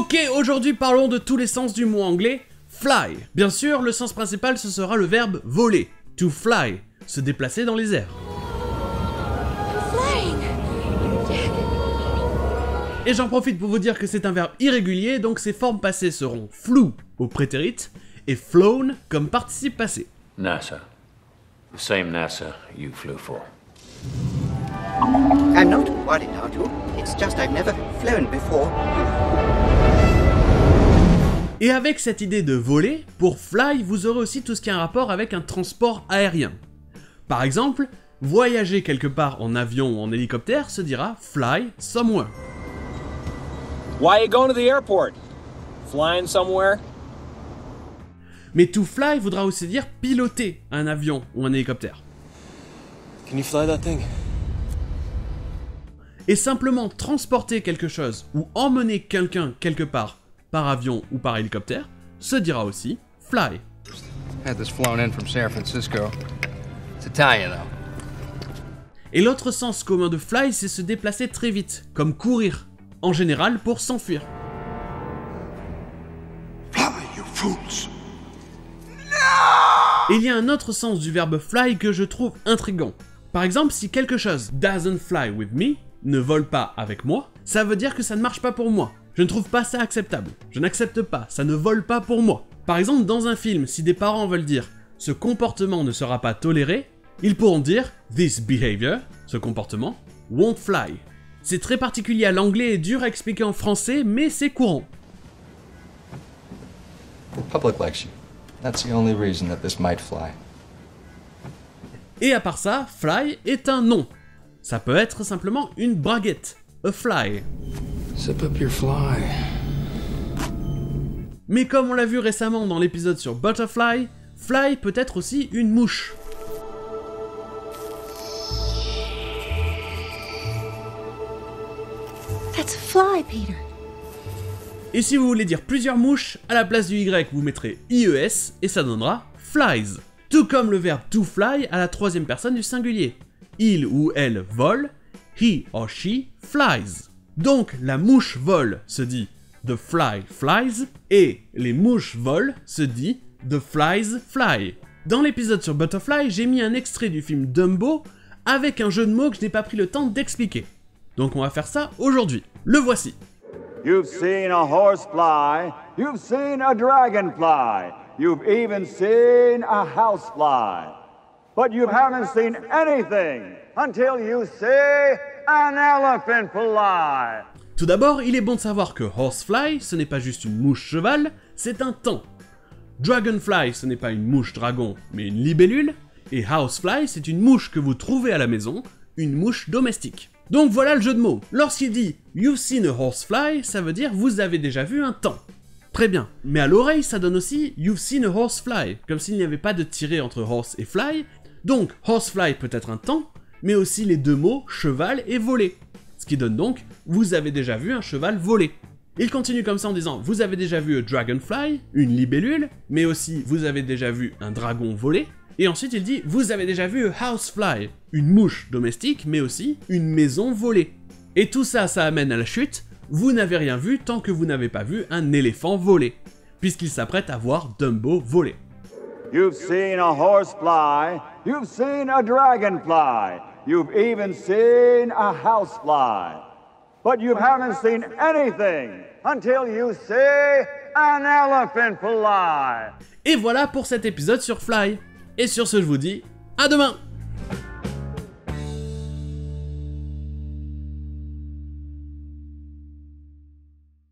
Ok, aujourd'hui parlons de tous les sens du mot anglais fly. Bien sûr, le sens principal ce sera le verbe voler, to fly, se déplacer dans les airs. Et j'en profite pour vous dire que c'est un verbe irrégulier, donc ses formes passées seront flew au prétérit et flown comme participe passé. NASA. The same NASA you flew for. I'm not worried, Arthur. It's just I've never flown before. Et avec cette idée de voler, pour fly, vous aurez aussi tout ce qui a un rapport avec un transport aérien. Par exemple, voyager quelque part en avion ou en hélicoptère se dira fly somewhere. Why are you going to the airport? Flying somewhere? Mais to fly voudra aussi dire piloter un avion ou un hélicoptère. Can you fly that thing? Et simplement transporter quelque chose ou emmener quelqu'un quelque part par avion ou par hélicoptère se dira aussi fly. Had this flown in from San Francisco. It's Italian though. Et l'autre sens commun de fly, c'est se déplacer très vite, comme courir, en général pour s'enfuir. Fly, you fools! Et il y a un autre sens du verbe fly que je trouve intriguant. Par exemple, si quelque chose doesn't fly with me, ne vole pas avec moi, ça veut dire que ça ne marche pas pour moi. Je ne trouve pas ça acceptable. Je n'accepte pas, ça ne vole pas pour moi. Par exemple, dans un film, si des parents veulent dire « ce comportement ne sera pas toléré », ils pourront dire « this behavior », ce comportement, « won't fly ». C'est très particulier à l'anglais et dur à expliquer en français, mais c'est courant. The public likes you. That's the only reason that this might fly. Et à part ça, fly est un nom. Ça peut être simplement une braguette, a fly. Zip up your fly. Mais comme on l'a vu récemment dans l'épisode sur Butterfly, fly peut être aussi une mouche. That's a fly, Peter. Et si vous voulez dire plusieurs mouches, à la place du Y vous mettrez IES et ça donnera flies. Tout comme le verbe to fly à la troisième personne du singulier. Il ou elle vole, he or she flies. Donc la mouche vole se dit the fly flies et les mouches volent se dit the flies fly. Dans l'épisode sur Butterfly, j'ai mis un extrait du film Dumbo avec un jeu de mots que je n'ai pas pris le temps d'expliquer. Donc on va faire ça aujourd'hui. Le voici. You've seen a horse fly, you've seen a dragon fly, you've even seen a house fly. But you haven't seen anything until you see an elephant fly. Tout d'abord, il est bon de savoir que horsefly, ce n'est pas juste une mouche cheval, c'est un temps. Dragonfly, ce n'est pas une mouche dragon, mais une libellule. Et housefly, c'est une mouche que vous trouvez à la maison, une mouche domestique. Donc voilà le jeu de mots. Lorsqu'il dit « You've seen a horsefly », ça veut dire « Vous avez déjà vu un temps ». Très bien. Mais à l'oreille, ça donne aussi « You've seen a horsefly », comme s'il n'y avait pas de tiré entre horse et fly. Donc horsefly peut être un temps, mais aussi les deux mots « cheval » et « voler ». Ce qui donne donc « Vous avez déjà vu un cheval voler ». Il continue comme ça en disant « Vous avez déjà vu a dragonfly », une libellule, mais aussi « Vous avez déjà vu un dragon voler ». Et ensuite il dit « Vous avez déjà vu a housefly », une mouche domestique, mais aussi une maison volée. Et tout ça, ça amène à la chute « Vous n'avez rien vu tant que vous n'avez pas vu un éléphant voler », puisqu'il s'apprête à voir Dumbo voler. You've seen a horse fly, you've seen a dragon fly, you've even seen a house fly. But you haven't seen anything until you see an elephant fly. Et voilà pour cet épisode sur Fly. Et sur ce, je vous dis à demain!